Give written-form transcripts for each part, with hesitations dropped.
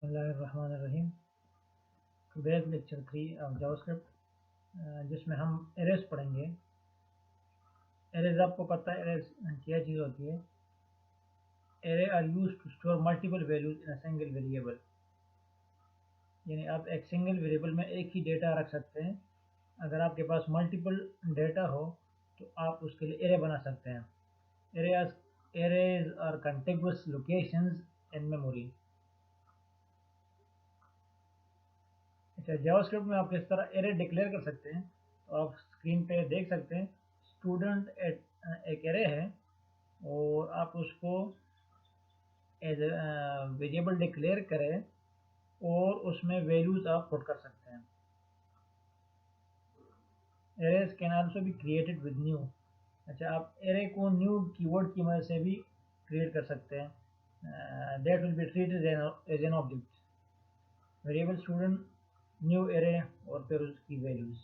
बिस्मिल्लाहिर्रहमानिर्रहीम। Today's lecture 3 of JavaScript, जिसमें हम एरेज पढ़ेंगे। एरेज आपको पता है एरेज क्या चीज़ होती है। Array are use to store multiple values in a single variable, यानी आप एक सिंगल वेरिएबल में एक ही डेटा रख सकते हैं। अगर आपके पास मल्टीपल डेटा हो तो आप उसके लिए एरे बना सकते हैं। Arrays are contiguous locations in memory. अच्छा, जावास्क्रिप्ट में आप किस तरह एरे डिक्लेयर कर सकते हैं, तो आप स्क्रीन पे देख सकते हैं। स्टूडेंट एक एरे है और आप उसको एज वेरिएबल डिक्लेयर करें और उसमें वैल्यूज आप पुट कर सकते हैं। Arrays can also be created with new. अच्छा, आप एरे को न्यू कीवर्ड की मदद से भी क्रिएट कर सकते हैं। That will be treated as an object. Variable student, new array और फिर उसकी values.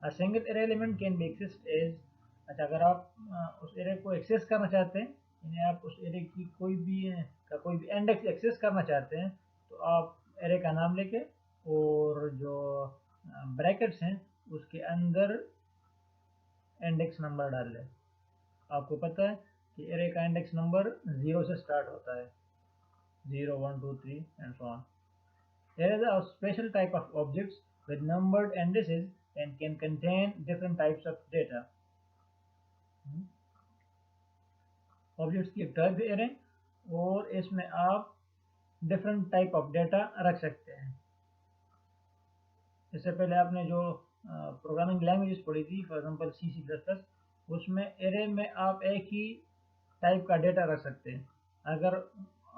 A single array element can be accessed as. अच्छा, अगर आप उस एरे को एक्सेस करना चाहते हैं, यानी आप उस एरे की कोई भी इंडेक्स एक्सेस करना चाहते हैं, तो आप एरे का नाम लेके और जो ब्रैकेट्स हैं उसके अंदर इंडेक्स नंबर डाल लें। आपको पता है कि एरे का इंडेक्स नंबर 0 से स्टार्ट होता है, 0 1 2 3 and so on. There is a special type of objects with numbered indices and can contain different types of data. Objects की एक टाइप है एरे और इसमें आप डिफरेंट टाइप ऑफ डेटा रख सकते हैं। इससे पहले आपने जो प्रोग्रामिंग लैंग्वेजेस पढ़ी थी, फॉर एग्जांपल C++, उसमें एरे में आप एक ही टाइप का डेटा रख सकते हैं। अगर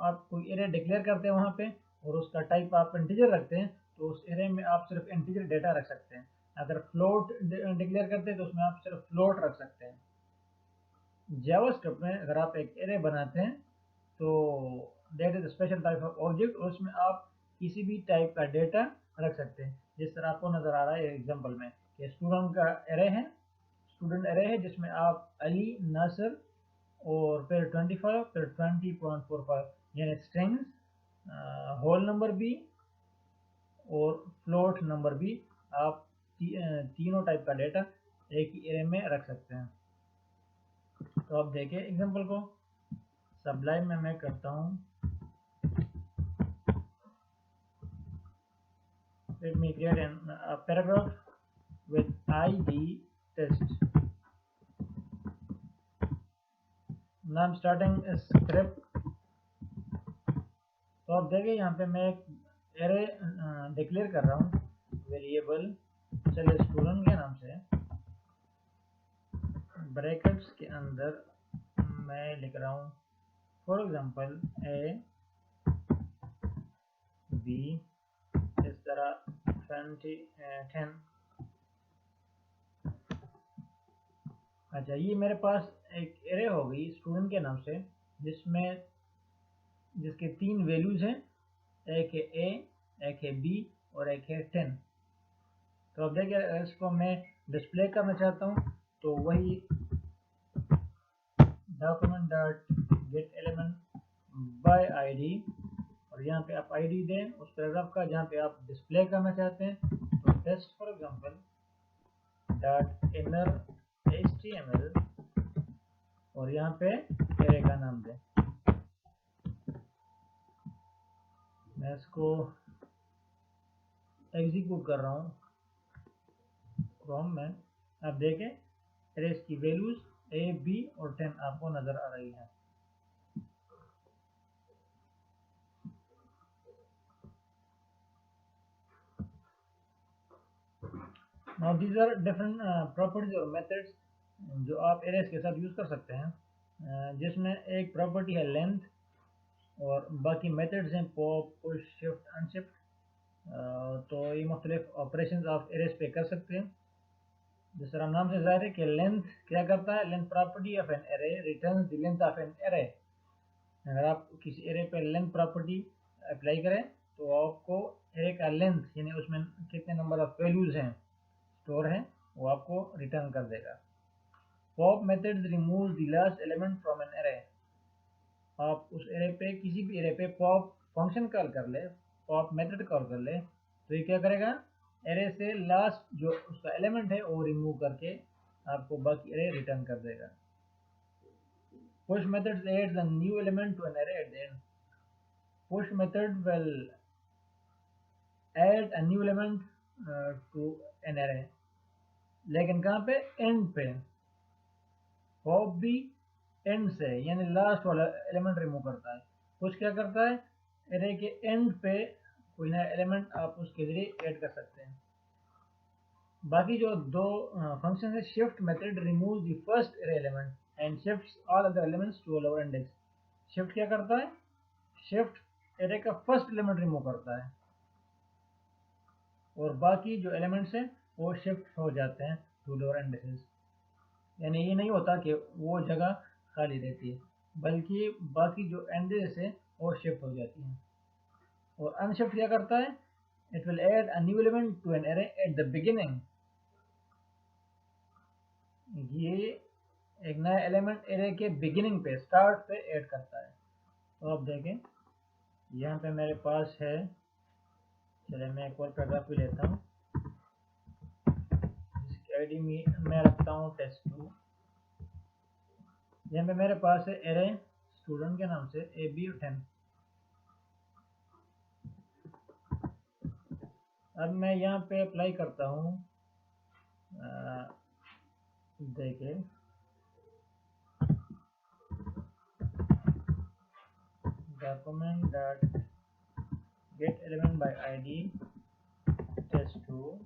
आप कोई एरे डिक्लेयर करते हैं वहाँ पे और उसका टाइप आप इंटीजर रखते हैं, तो उस एरे में आप सिर्फ इंटीजर डेटा रख सकते हैं। अगर फ्लोट डिक्लेयर करते हैं तो उसमें आप सिर्फ फ्लोट रख सकते हैं। जावास्क्रिप्ट में अगर आप एक एरे बनाते हैं तो that is special type of object, और उसमें आप किसी भी टाइप का डेटा रख सकते हैं। जिस तरह आपको नजर आ रहा है एग्जांपल में कि स्टूडेंट का एरे है, स्टूडेंट एरे है जिसमें आप अली, नासिर और फिर 25 फिर 20.45 यानी स्ट्रिंग्स, होल नंबर भी और फ्लोट नंबर भी, आप तीनों टाइप का डेटा एक ही एरे में रख सकते हैं। तो आप देखें एग्जांपल को। सबलाइम में मैं करता हूँ, let me create a paragraph with id test. Now I'm starting a script. तो आप देखें यहाँ पे मैं एक एरे डिक्लेयर कर रहा हूँ, वेरिएबल चलिए स्टूडेंट के नाम से। ब्रैकेट्स के अंदर मैं लिख रहा हूँ फॉर एग्जांपल ए बी, इस तरह 10। अच्छा, ये मेरे पास एक एरे हो गई स्टूडेंट के नाम से जिसके 3 वैल्यूज हैं, एक है ए, एक है बी और एक है 10। तो अब देखिए, इसको मैं डिस्प्ले करना चाहता हूँ तो वही document dot gate element by ID, और यहाँ पे आप आईडी दें उस पैराग्राफ का जहाँ पे आप डिस्प्ले करना चाहते हैं। तो test for example dot inner HTML और यहाँ पे एरे का नाम दें। मैं इसको एग्जीक्यूट कर रहा हूँ क्रोम में। आप देखें एरेज की वैल्यूज ए, बी और 10 आपको नजर आ रही है। Now these are different properties और मेथड्स जो आप एरेज के साथ यूज कर सकते हैं, जिसमें एक प्रॉपर्टी है लेंथ और बाकी मेथड्स हैं पॉप, पुश, शिफ्ट, अनशिफ्ट। तो ये मुख्तलिफ ऑपरेशन आप एरेज पे कर सकते हैं। जिस तरह नाम से जाहिर है कि लेंथ क्या करता है, length property of an array returns the length of an array. अगर आप किसी एरे पे लेंथ प्रॉपर्टी अप्लाई करें तो आपको एरे का लेंथ यानी उसमें कितने नंबर ऑफ वैल्यूज हैं स्टोर हैं वो आपको रिटर्न कर देगा। Pop method remove the last element from an array. आप उस एरे पे किसी भी एरे पे पॉप फंक्शन कॉल कर ले, पॉप मेथड कॉल कर ले, तो ये क्या करेगा, एरे से लास्ट जो उसका एलिमेंट है वो रिमूव करके आपको बाकी एरे रिटर्न कर देगा। Push method adds a new element to an array at the end. Push method will add a new element to an array, लेकिन कहाँ पे, एंड पे। पॉप भी एंड से यानी लास्ट वाला एलिमेंट रिमूव करता है। पुश क्या करता है, एरे के एंड पे कोई नया एलिमेंट आप उसके जरिए ऐड कर सकते हैं। बाकी जो दो फंक्शन है, shift method remove the first array element and shifts all other elements to lower index. Shift क्या करता है, शिफ्ट एरे का फर्स्ट एलिमेंट रिमूव करता है और बाकी जो एलिमेंट्स हैं वो शिफ्ट हो जाते हैं टू लोअर इंडेक्सेस। यानी ये नहीं होता कि वो जगह खाली रहती है, बल्कि बाकी जो इंडेक्स है वो शिफ्ट हो जाती हैं। और अनशिफ्ट क्या करता है, it will add a new element to an array at the beginning. ये एक नया एलिमेंट एरे के बिगिनिंग पे, स्टार्ट पे ऐड करता है। तो आप देखें यहाँ पे मेरे पास है, चलिए मैं एक और पैराग्राफ भी लेता हूँ, जिसकी आईडी मैं रखता हूँ test2। यहाँ पे मेरे पास है एरे स्टूडेंट के नाम से AB10। अब मैं यहाँ पे अप्लाई करता हूँ, देखिए document dot gate element by ID test2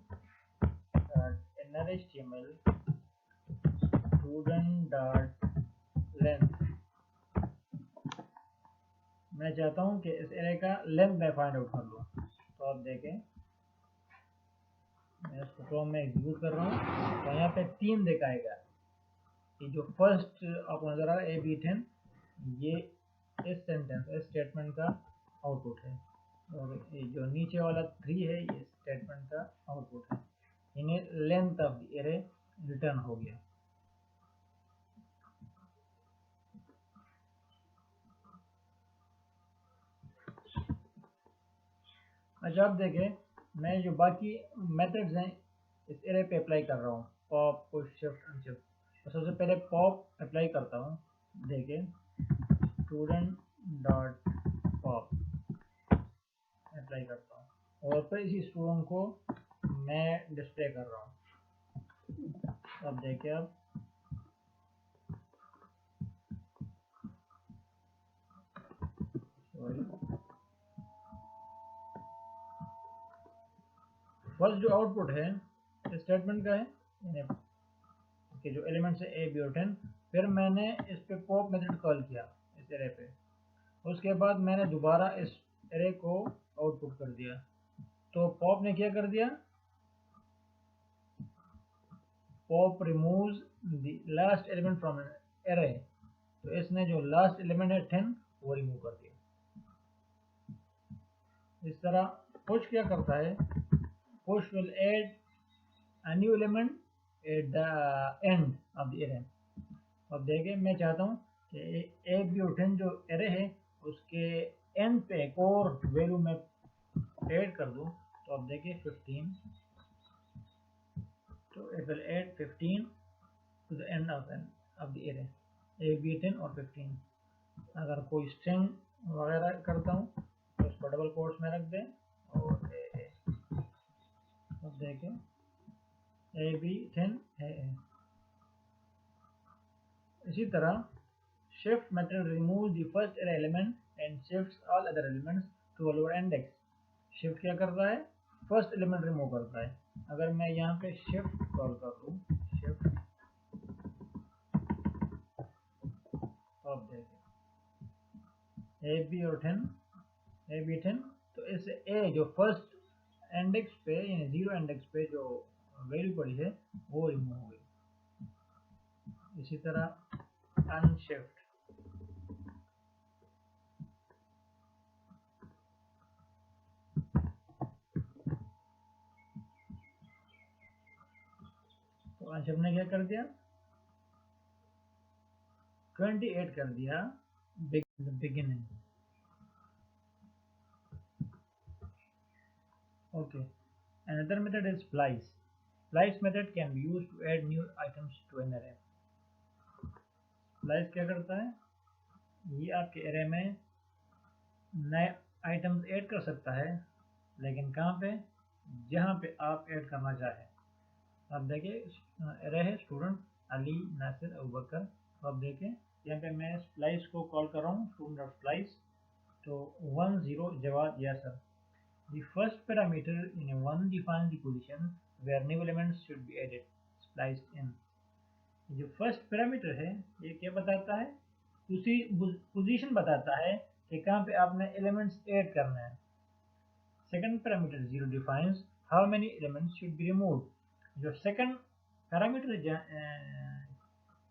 dot inner html student dot length. मैं चाहता हूँ कि इस एरे का लेंथ मैं फाइंड आउट कर लूँ। तो आप देखें मैं इसको क्रोम में एग्जीक्यूट कर रहा हूँ, तो यहाँ पे 3 दिखाएगा। ये जो फर्स्ट आपको नजर आ रहा है AB10, ये इस सेंटेंस, इस स्टेटमेंट का आउटपुट है, और ये जो नीचे वाला 3 है ये स्टेटमेंट का आउटपुट है। यानी length of the array return हो गया। अच्छा आप देखें, मैं जो बाकी मेथड्स हैं इस एरे पे अप्लाई कर रहा हूँ, पॉप, पुश, शिफ्ट, अनशिफ्ट। तो सबसे पहले पॉप अप्लाई करता हूँ, देखें स्टूडेंट डॉट पॉप अप्लाई करता हूँ और फिर इसी स्टूडेंट को मैं डिस्प्ले कर रहा हूँ। अब देखें, अब फर्स्ट जो आउटपुट है इस स्टेटमेंट का है, यानी कि जो एलिमेंट्स है AB और 10। फिर मैंने इस पे पॉप मेथड कॉल किया इस एरे पे, उसके बाद मैंने दोबारा इस एरे को आउटपुट कर दिया। तो पॉप ने क्या कर दिया, pop removes the last element from an array. तो इसने जो लास्ट एलिमेंट है 10 वो रिमूव कर दिया। इस तरह पुश क्या करता है, push will add a new element at the end of the array. अब देखें मैं चाहता हूँ कि AB10 जो एरे है उसके एंड पे एक और वैल्यू मैं ऐड कर दूँ। तो अब देखिए 15, तो it will add 15 to the end of the array, AB10 और 15। अगर कोई स्ट्रिंग वगैरह करता हूँ तो उसको डबल कोट्स में रख दें और अब देखें AB10 है। इसी तरह shift method removes the first array element and shifts all other elements to a lower index। shift क्या करता है, फर्स्ट एलिमेंट रिमूव करता है। अगर मैं यहाँ पे shift कॉल कर दूँ, shift, अब देखें AB और 10, AB10, तो इस A जो फर्स्ट इंडेक्स पे यानी 0 इंडेक्स पे जो वैल्यू पड़ी है वो रिमूव हो गई। इसी तरह अनशिफ्ट, तो अनशिफ्ट ने क्या कर दिया, 28 कर दिया beginning. Okay, another method is splice. Splice method can be used to add new items to an array. Splice क्या करता है, ये आपके array में नए आइटम्स ऐड कर सकता है, लेकिन कहाँ पे, जहाँ पे आप ऐड करना चाहें। आप देखिए array है स्टूडेंट अली नासिर अबू बकर, तो आप देखें यहाँ पे मैं स्प्लाइस को कॉल कर रहा हूँ, स्टूडेंट डॉट स्प्लाइस, तो 1 0 Jawad Yasir. The first parameter in a one defines the position where new elements should be added, spliced in. जो फर्स्ट पैरामीटर है ये क्या बताता है, उसी पोजीशन बताता है कि कहाँ पे आपने एलिमेंट्स ऐड करना है। Second parameter 0 defines how many elements should be removed. जो सेकंड पैरामीटर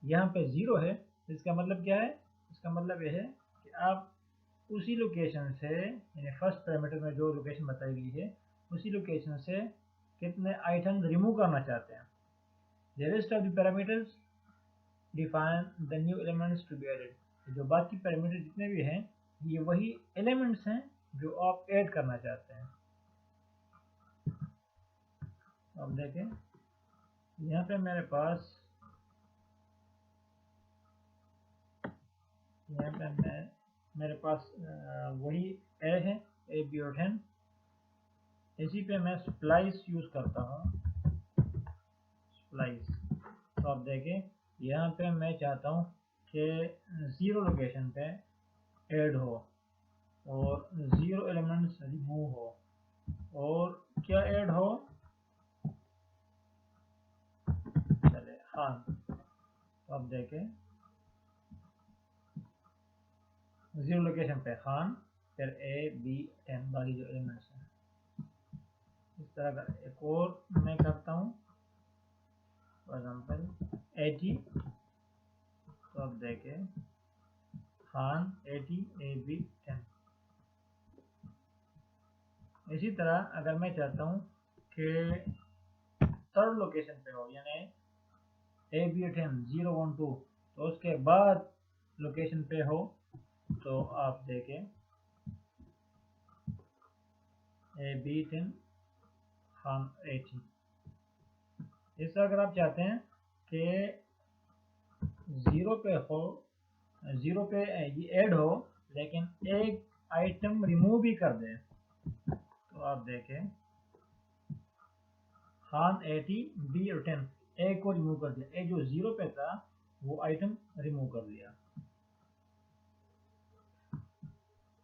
यहाँ पे 0 है, इसका मतलब क्या है, इसका मतलब यह है कि आप उसी लोकेशन से, यानी फर्स्ट पैरामीटर में जो लोकेशन बताई गई है उसी लोकेशन से कितने आइटम्स रिमूव करना चाहते हैं। The rest of the parameters define the new elements to be added। जो बाकी पैरामीटर जितने भी हैं ये वही एलिमेंट्स हैं जो आप ऐड करना चाहते हैं। अब देखें यहाँ पे मेरे पास वही ए है, ए बी और 10, इसी पे मैं स्प्लाइस यूज करता हूँ, स्प्लाइस। तो आप देखें यहाँ पे मैं चाहता हूँ कि 0 लोकेशन पे ऐड हो और 0 एलिमेंट्स रिमूव हो, और क्या ऐड हो, चले खान। तो आप देखें 0 लोकेशन पे खान, फिर ए बी 10 बाकी जो एलिमेंट्स हैं। इस तरह का एक और मैं करता हूँ, फॉर एग्जाम्पल 80। तो अब देखें खान 80 ए बी 10। इसी तरह अगर मैं चाहता हूँ कि थर्ड लोकेशन पे हो, यानी ए बी 10 0 1 2, तो उसके बाद लोकेशन पे हो, तो आप देखें ए बी 10 खान 80। इस तरह अगर आप चाहते हैं कि 0 पे हो, 0 पे ये ऐड हो लेकिन एक आइटम रिमूव भी कर दें, तो आप देखें खान 80 बी और 10, ए को रिमूव कर दिया, ए जो 0 पे था वो आइटम रिमूव कर दिया।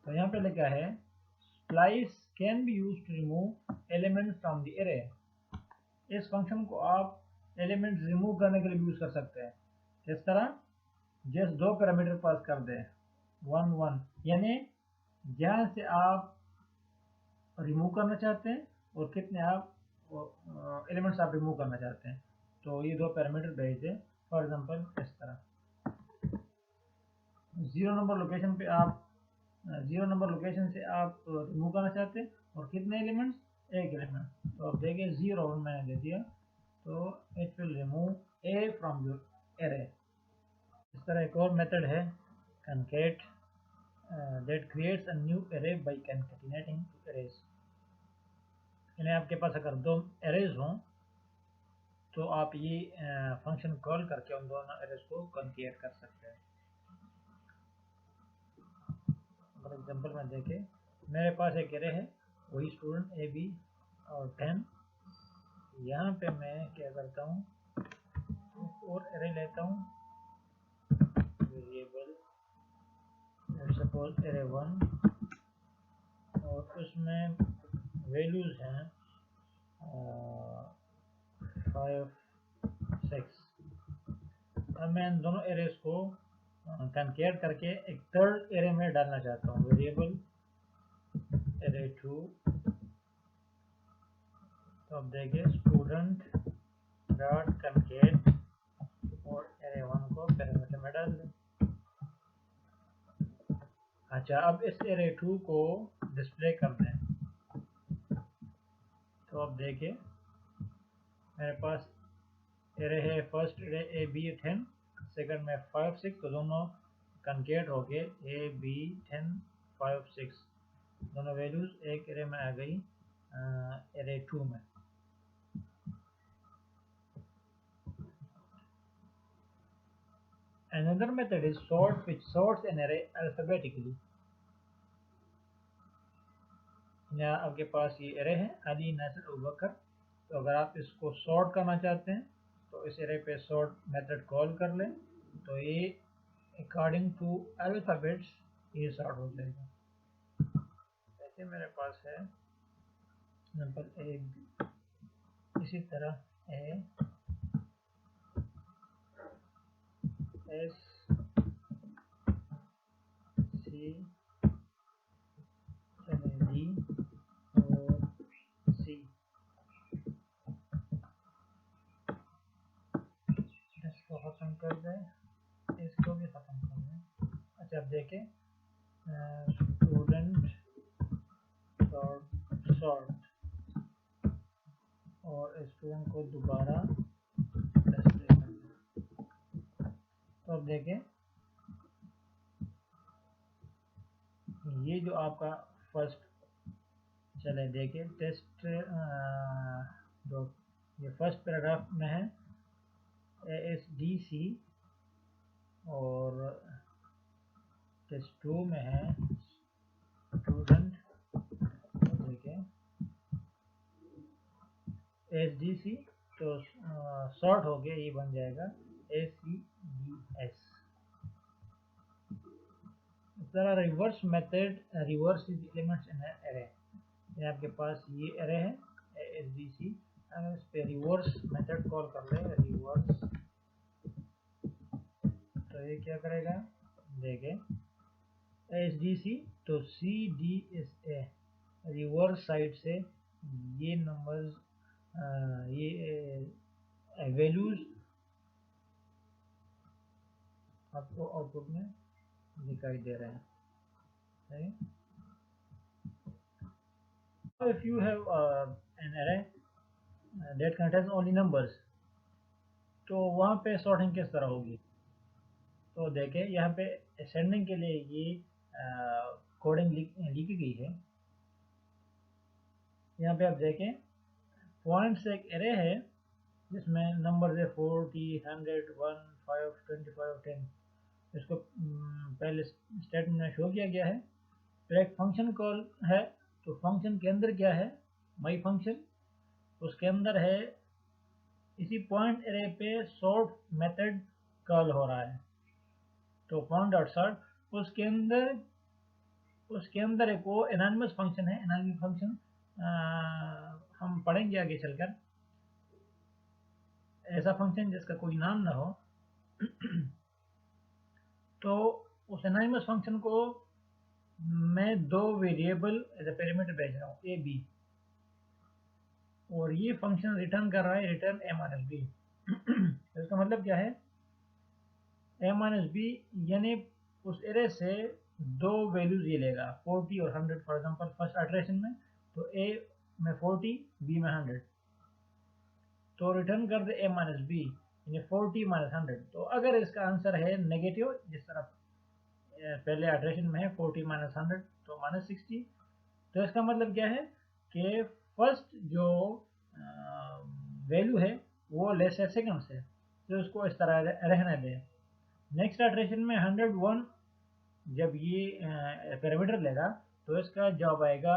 तो यहाँ पे लिखा है splice can be used to remove elements from the array. इस फंक्शन को आप एलिमेंट्स रिमूव करने के लिए यूज कर सकते हैं। किस तरह, जस्ट 2 पैरामीटर पास कर दें 1 1, यानी जहाँ से आप रिमूव करना चाहते हैं और कितने आप एलिमेंट्स आप रिमूव करना चाहते हैं, तो ये 2 पैरामीटर भेज दें। फॉर एग्जांपल इस तरह 0 नंबर लोकेशन पे आप 0 नंबर लोकेशन से आप रिमूव करना चाहते हैं और कितने एलिमेंट्स, एक एलिमेंट। तो आप देखिए 0 मैंने दे दिया, तो it will remove A from your array. इस तरह एक और मेथड है concat that creates a new array by concatenating two arrays। यानी आपके पास अगर 2 एरेज हों तो आप ये फंक्शन कॉल करके उन दोनों एरेज को कॉन्केट कर सकते हैं। फॉर एग्जांपल में देखें मेरे पास एक एरे है, वही स्टूडेंट ए बी और 10। यहाँ पे मैं क्या करता हूँ और एरे लेता हूँ, वेरिएबल सपोज एरे 1, और उसमें वैल्यूज हैं 5 6। अब मैं इन दोनों एरेज को कॉन्केट करके एक थर्ड एरे में डालना चाहता हूँ, वेरिएबल एरे 2। तो अब देखिए स्टूडेंट डॉट कॉन्केट और एरे 1 को पैरामीटर में डाल दें। अच्छा, अब इस एरे 2 को डिस्प्ले कर दें। तो अब देखिए मेरे पास एरे है, first array A B 10, second में 5 6, तो दोनों कॉन्केट हो गए ए बी 10 5 6, दोनों वैल्यूज एक एरे में आ गई। एरे 2 में। Another method is sort, which sorts an array alphabetically. यहाँ आपके पास ये एरे है अली नासिर अबू बकर, तो अगर आप इसको सॉर्ट करना चाहते हैं तो इस एरे पे सॉर्ट मेथड कॉल कर लें, तो ये अकॉर्डिंग टू अल्फ़ाबेट्स ये सॉर्ट हो जाएगा। जैसे मेरे पास है एग्जाम्पल ए, इसी तरह ए एस सी डी और सी, इसको ख़त्म कर दें, इसको भी ख़त्म कर दें। अच्छा अब देखें स्टूडेंट सॉर्ट और स्टूडेंट को दोबारा डिस्प्ले कर दें। तो अब देखें ये जो आपका फर्स्ट, चले देखें टेस्ट जो ये फर्स्ट पैराग्राफ में है ASDC और टेस्ट 2 में है स्टूडेंट। देखें ASDC तो सॉर्ट हो गया, ये बन जाएगा ACDS। इस तरह reverse method reverse elements in array, ये आपके पास ये एरे है ASDC, अगर इस पे रिवर्स मेथड कॉल कर ले रिवर्स, तो ये क्या करेगा, देखें ASDC तो CDSA रिवर्स साइड से ये नंबर्स ये वैल्यूज आपको आउटपुट में दिखाई दे रहे हैं। If you have an array that contains only numbers, तो वहाँ पे सॉर्टिंग किस तरह होगी, तो देखें यहाँ पे असेंडिंग के लिए ये कोडिंग लिखी गई है। यहाँ पे आप देखें पॉइंट्स एक एरे है जिसमें नंबर है 40, 100, 1, 5, 25, 10, इसको पहले स्टेटमेंट में शो किया गया है। फिर एक फंक्शन कॉल है, तो फंक्शन के अंदर क्या है, माई फंक्शन, उसके अंदर है इसी पॉइंट एरे पे सॉर्ट मेथड कॉल हो रहा है, तो पॉइंट डॉट सॉर्ट उसके अंदर एक वो एनॉनिमस फंक्शन है। एनॉनिमस फंक्शन हम पढ़ेंगे आगे चलकर, ऐसा फंक्शन जिसका कोई नाम ना हो। तो उस एनॉनिमस फंक्शन को मैं दो वेरिएबल एज ए पैरामीटर भेज रहा हूँ ए बी, और ये फंक्शन रिटर्न कर रहा है रिटर्न a माइनस बी। इसका मतलब क्या है, a माइनस बी यानी उस एरे से दो वैल्यूज ये लेगा 40 और 100 फॉर एग्जांपल फर्स्ट इटरेशन में, तो a में 40 b में 100, तो रिटर्न कर दे a माइनस बी यानी 40 माइनस 100। तो अगर इसका आंसर है नेगेटिव, जिस तरह पहले इटरेशन में है 40 माइनस 100 तो माइनस 60, तो इसका मतलब क्या है कि फर्स्ट जो वैल्यू है वो लेस है सेकंड से, तो उसको इस तरह रहने दें। नेक्स्ट इटरेशन में 101 जब ये पैरामीटर लेगा तो इसका जवाब आएगा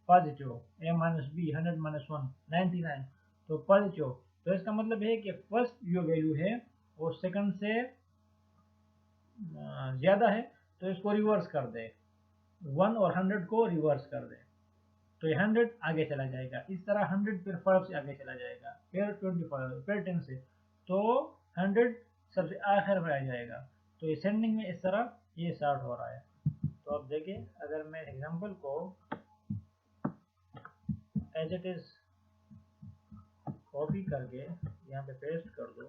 positive, a minus B 100 minus 1 99, तो पॉजिटिव। तो इसका मतलब है कि फर्स्ट जो वैल्यू है वो सेकंड से ज़्यादा है, तो इसको रिवर्स कर दे, 1 और 100 को रिवर्स कर दे, तो 100 आगे चला जाएगा। इस तरह 100 फिर 5 से आगे चला जाएगा, फिर 25, फिर 10 से, तो 100 सबसे आखिर में आ जाएगा। तो असेंडिंग में इस तरह ये सॉर्ट हो रहा है। तो अब देखिए अगर मैं एग्जांपल को एज इट इज कॉपी करके यहाँ पे पेस्ट कर दूँ,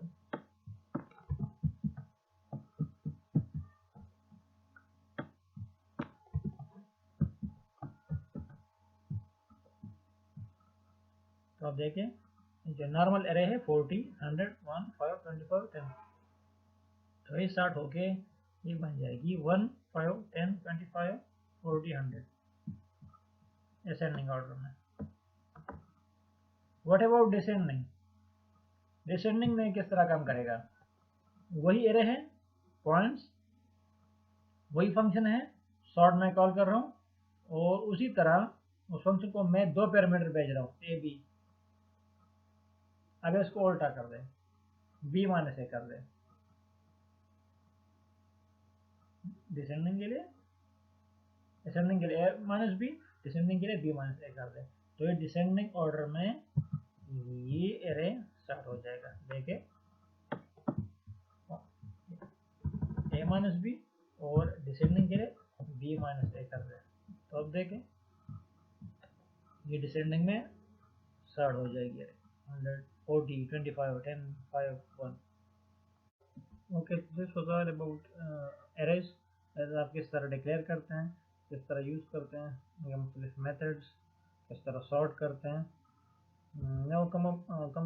तो आप देखें जो नॉर्मल एरे है 40, 100, 1, 5, 25, 10, तो ये स्टार्ट होके ये बन जाएगी 1, 5, 10, 25, 40, 100 असेंडिंग ऑर्डर में। What about descending? डिसेंडिंग में किस तरह काम करेगा? वही एरे है, पॉइंट्स, वही फंक्शन है, सॉर्ट मैं कॉल कर रहा हूँ, और उसी तरह उस फंक्शन को मैं दो पैरामीटर भेज रहा हूँ, ए बी। अगर इसको उल्टा कर दे, बी माइनस ए कर दे, डिसेंडिंग के लिए ए माइनस बी, डिसेंडिंग के लिए बी माइनस ए कर दे, तो ये डिसेंडिंग ऑर्डर में ये एरे स्टार्ट हो जाएगा। देखिए ए माइनस बी और डिसेंडिंग के लिए बी माइनस ए कर दे, तो अब देखें ये डिसेंडिंग में स्टार्ट हो जाएगी। 140, 25, 10, 5, 1। Okay, this was all about arrays. आप किस तरह डिक्लेयर करते हैं, किस तरह यूज़ करते हैं, या मुख्तलिफ मेथड्स, किस तरह सॉर्ट करते हैं। Now come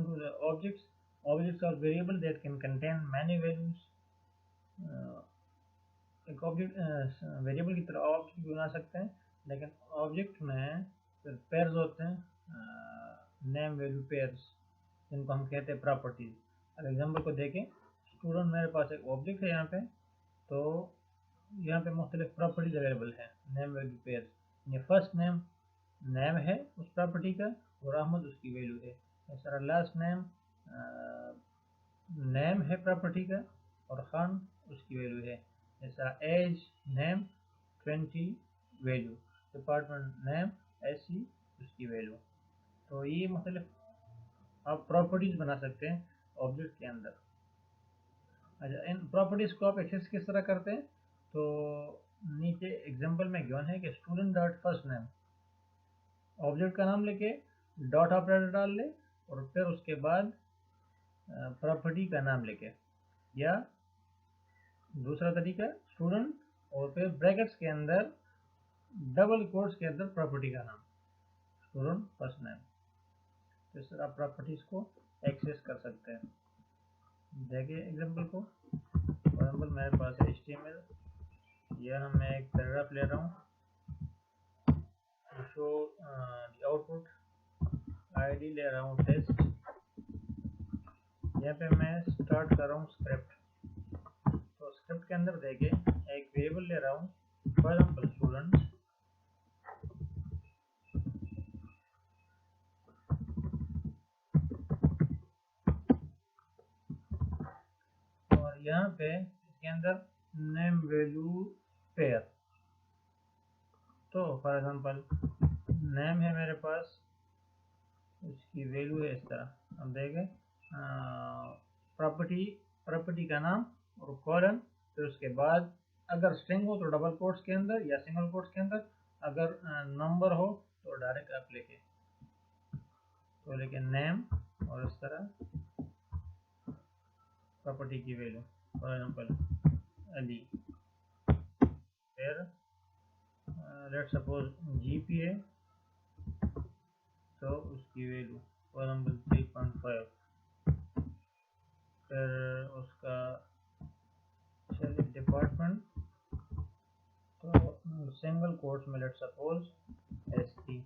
to the objects. Objects are variable that can contain many values. एक ऑब्जेक्ट वेरिएबल की तरह ऑब्जेक्ट बना सकते हैं, लेकिन ऑब्जेक्ट में फिर पेयर्स होते हैं, नेम वैल्यू पेयर्स, जिनको हम कहते हैं प्रॉपर्टीज। अब एग्जांपल को देखें, स्टूडेंट मेरे पास एक ऑब्जेक्ट है यहाँ पे, तो यहाँ पे मुख्तलिफ प्रॉपर्टीज अवेलेबल है, नेम वैल्यू पेयर्स। ये फर्स्ट नेम है उस प्रॉपर्टी का, और अहमद उसकी वैल्यू है। इस तरह लास्ट नेम है प्रॉपर्टी का, और खान उसकी वैल्यू है। ऐसा age name 20 value, department name ऐसी उसकी वैल्यू। तो ये मुख्तलिफ आप प्रॉपर्टीज बना सकते हैं ऑब्जेक्ट के अंदर। अच्छा, इन प्रॉपर्टीज को आप एक्सेस किस तरह करते हैं? तो नीचे एग्जांपल में गिवन है कि student dot first name, object का नाम लेके डॉट ऑपरेटर डाल ले, और फिर उसके बाद प्रॉपर्टी का नाम लेके, या दूसरा तरीका स्टूडेंट और फिर ब्रैकेट्स के अंदर डबल कोट्स के अंदर प्रॉपर्टी का नाम, स्टूडेंट फर्स्ट नेम। तो इस तरह आप प्रॉपर्टीज को एक्सेस कर सकते हैं। देखिए एग्जांपल को, फॉर एग्जांपल मेरे पास है HTML, यह मैं एक पैराग्राफ ले रहा हूँ, शो आउटपुट, आईडी ले रहा हूँ टेस्ट, यहाँ पे मैं स्टार्ट कर रहा हूँ स्क्रिप्ट। तो स्क्रिप्ट के अंदर देखिए एक वेरिएबल ले रहा हूँ, फॉर एग्जांपल स्टूडेंट, और यहाँ पे इसके अंदर नेम वैल्यू पेयर। तो फॉर एग्जांपल नेम है मेरे पास, उसकी वैल्यू है इस तरह। अब देखें प्रॉपर्टी का नाम और कॉलन, फिर उसके बाद अगर स्ट्रिंग हो तो डबल कोट्स के अंदर या सिंगल कोट्स के अंदर, अगर नंबर हो तो डायरेक्ट आप लेके नेम, और इस तरह प्रॉपर्टी की वैल्यू, फॉर एग्जांपल अली, फिर लेट्स सपोज GPA, तो उसकी वैल्यू फॉर एग्जांपल 3.5, फिर उसका डिपार्टमेंट, तो सिंगल कोट्स में लेट्स सपोज ST।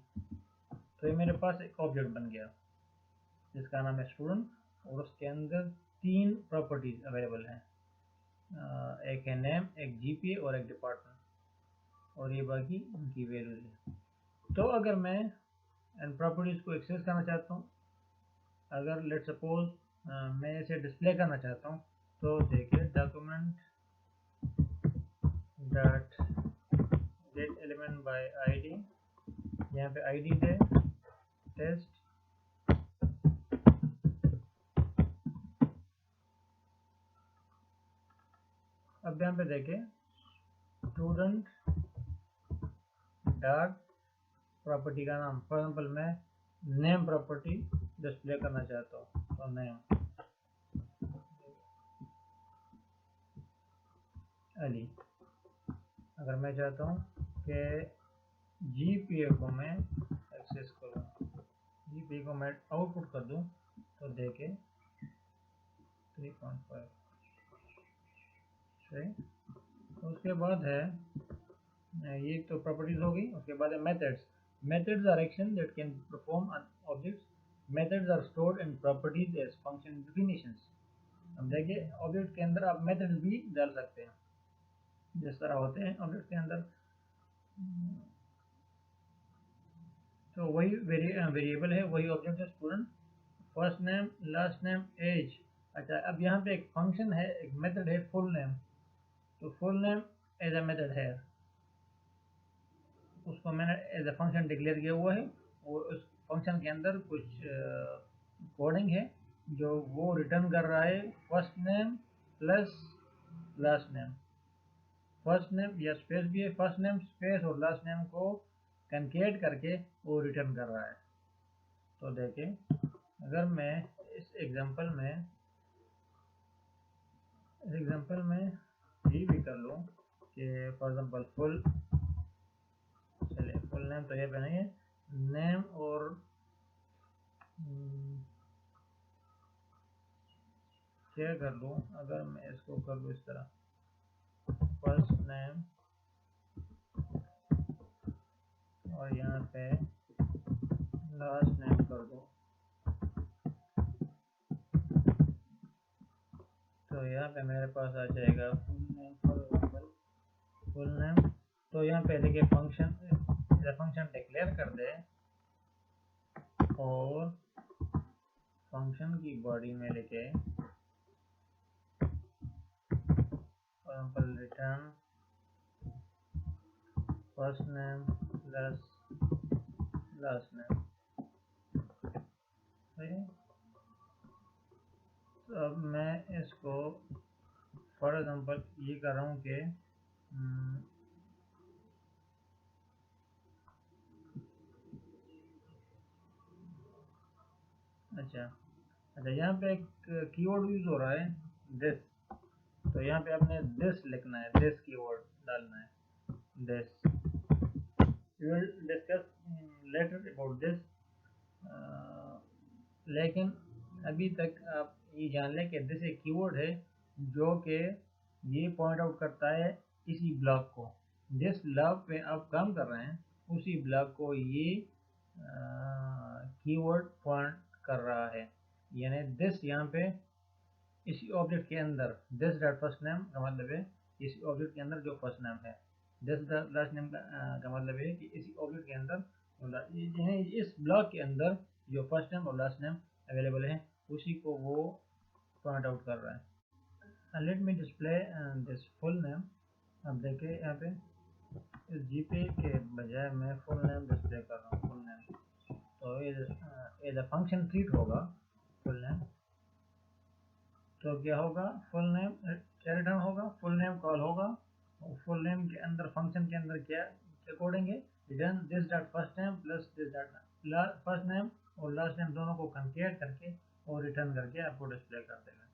तो ये मेरे पास एक ऑब्जेक्ट बन गया जिसका नाम है स्टूडेंट, और उसके अंदर 3 प्रॉपर्टीज अवेलेबल हैं, एक है नेम, एक GPA और एक डिपार्टमेंट, और ये बाकी उनकी वैल्यूज है। तो अगर मैं इन प्रॉपर्टीज को एक्सेस करना चाहता हूँ, अगर लेट्स सपोज मैं इसे डिस्प्ले करना चाहता हूँ, तो देखिए document dot gate element by ID, यहाँ पे ID है टेस्ट, अब यहाँ पे देखें स्टूडेंट डॉट प्रॉपर्टी का नाम, फॉर एग्जांपल मैं नेम प्रॉपर्टी डिस्प्ले करना चाहता हूँ, तो नेम अली। अगर मैं चाहता हूँ कि GPA को मैं एक्सेस करूँ, GPA को मैं आउटपुट कर दूँ, तो देखें 3.5 सही। उसके बाद है ये तो प्रॉपर्टीज हो गई। उसके बाद है methods. Methods are action that can perform on objects. Methods are stored in properties as function definitions. अब देखिए ऑब्जेक्ट के अंदर आप मेथड्स भी डाल सकते हैं, जिस तरह होते हैं ऑब्जेक्ट के अंदर। तो वही वेरिएबल है, वही ऑब्जेक्ट है student. First name, last name, age. अच्छा, अब यहाँ पे एक फंक्शन है, एक मेथड है फुल नेम। तो full name as a method है, उसको मैंने एज अ फंक्शन डिक्लेयर किया हुआ है, और उस फंक्शन के अंदर कुछ कोडिंग है जो वो रिटर्न कर रहा है first name plus last name. First name या स्पेस भी है, फर्स्ट नेम स्पेस और लास्ट नेम को कंकेट करके वो रिटर्न कर रहा है। तो देखिए, अगर मैं इस एग्जांपल में ये भी कर लूँ कि फॉर एग्जांपल फुल, चलिए फुल नेम तो ये पे नहीं है, नेम और क्या कर लूँ, अगर मैं इसको कर लूँ इस तरह, फर्स्ट नेम और यहाँ पे लास्ट नेम कर दो, तो यहाँ पे मेरे पास आ जाएगा full name, for example full name. तो यहाँ पे देखिए फंक्शन डिक्लेयर कर दे और फंक्शन की बॉडी में लिखे for example written first name plus last name. तो अब मैं इसको फॉर एग्जांपल ये कर रहा हूँ कि अच्छा, यहाँ पे एक कीवर्ड यूज हो रहा है दिस। तो यहाँ पे आपने दिस लिखना है, दिस कीवर्ड डालना है, this. We will discuss later about this, लेकिन अभी तक आप ये जान लें कि दिस एक कीवर्ड है जो कि ये पॉइंट आउट करता है इसी ब्लॉक को, जिस ब्लॉक पे आप काम कर रहे हैं उसी ब्लॉक को ये कीवर्ड पॉइंट कर रहा है। यानी दिस यहाँ पे इसी ऑब्जेक्ट के अंदर दिस डॉट फर्स्ट नेम का मतलब है इसी ऑब्जेक्ट के अंदर जो फर्स्ट नेम है, दिस डॉट लास्ट नेम का मतलब है कि इसी ऑब्जेक्ट के अंदर इस ब्लॉक के अंदर जो फर्स्ट नेम और लास्ट नेम अवेलेबल है उसी को वो पॉइंट आउट कर रहा है। Let me display this full name. अब देखिए यहाँ पे इस जीपे के बजाय मैं फुल नेम डिस्प्ले कर रहा हूँ, फुल नेम। तो एज अ फंक्शन ट्रीट होगा फुल नेम। तो क्या होगा, फुल नेम क्या रिटर्न होगा, फुल नेम कॉल होगा और फुल नेम के अंदर फंक्शन के अंदर क्या कोडिंग है, return this dot first name plus this dot first name और लास्ट नेम दोनों को कंकेट करके और रिटर्न करके आपको डिस्प्ले कर देगा।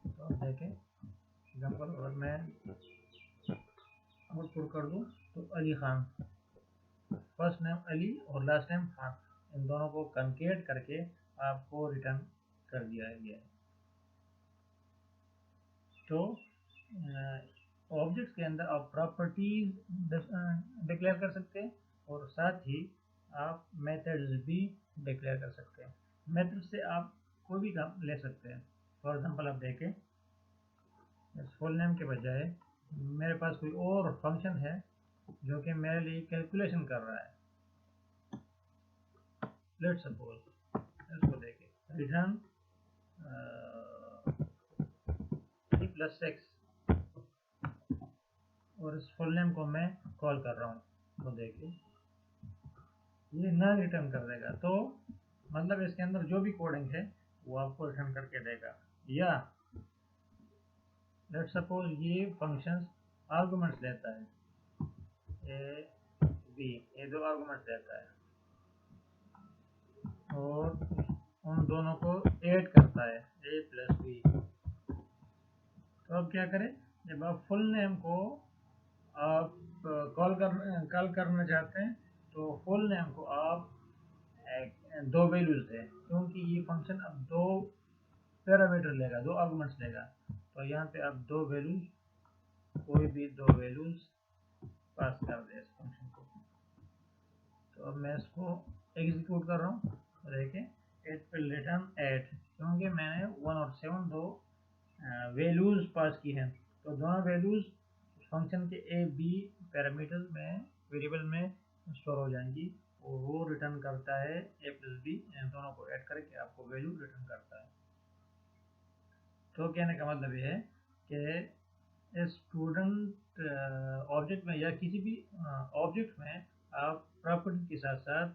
तो देखें एग्जाम्पल, अगर मैं आउटपुट कर दूँ तो अली खान, फर्स्ट नेम अली और लास्ट नेम खान, इन दोनों को कंकेट करके आपको रिटर्न कर दिया गया है। तो ऑब्जेक्ट्स के अंदर आप प्रॉपर्टीज डिक्लेयर कर सकते हैं और साथ ही आप मेथड्स भी डिक्लेयर कर सकते हैं। मेथड से आप कोई भी काम ले सकते हैं। फॉर एग्जांपल आप देखें, इस फुल नेम के बजाय मेरे पास कोई और फंक्शन है जो कि मेरे लिए कैलकुलेशन कर रहा है। लेट्स सपोज इसको देखें, रिटर्न 3 + 6 और इस फुल नेम को मैं कॉल कर रहा हूँ। तो देखिए ये ना रिटर्न कर देगा, तो मतलब इसके अंदर जो भी कोडिंग है वो आपको रिटर्न करके देगा। या लेट्स सपोज ये फंक्शंस आर्गुमेंट्स लेता है, ए बी, ये दो आर्गुमेंट्स लेता है और उन दोनों को ऐड करता है, a + b। तो अब क्या करें, जब आप फुल नेम को आप कॉल करना चाहते हैं तो फुल नेम को आप दो वैल्यूज है, क्योंकि ये फंक्शन अब दो पैरामीटर लेगा, दो आर्गुमेंट्स लेगा। तो यहाँ पे आप दो वैल्यूज, कोई भी दो वैल्यूज पास कर दे इस फंक्शन को। तो अब मैं इसको एग्जीक्यूट कर रहा हूँ, देखें इट विल रिटर्न 8, क्योंकि मैंने 1 और 7 दो वैल्यूज़ पास की हैं, तो दोनों वैल्यूज़ फंक्शन के ए बी पैरामीटर में वेरिएबल में स्टोर हो जाएंगी और वो रिटर्न करता है ए प्लस बी, दोनों को ऐड करके आपको वैल्यू रिटर्न करता है। तो कहने का मतलब ये है कि स्टूडेंट ऑब्जेक्ट में या किसी भी ऑब्जेक्ट में आप प्रॉपर्टी के साथ साथ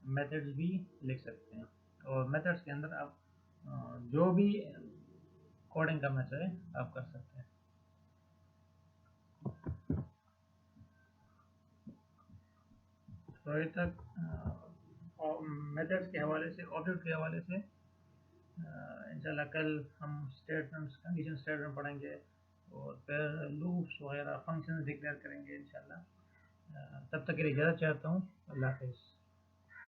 मेथड्स भी लिख सकते हैं, और मेथड्स के अंदर आप जो भी कोडिंग करना चाहे आप कर सकते हैं। तो ये तक मेथड्स के हवाले से, ऑब्जेक्ट के हवाले से इंशाल्लाह कल हम स्टेटमेंट्स, कंडीशन स्टेटमेंट पढ़ेंगे और फिर लूप्स वगैरह फंक्शन डिक्लेयर करेंगे इंशाल्लाह। तब तक के लिए इजाज़त चाहता हूँ। अल्लाह हाफ़िज़।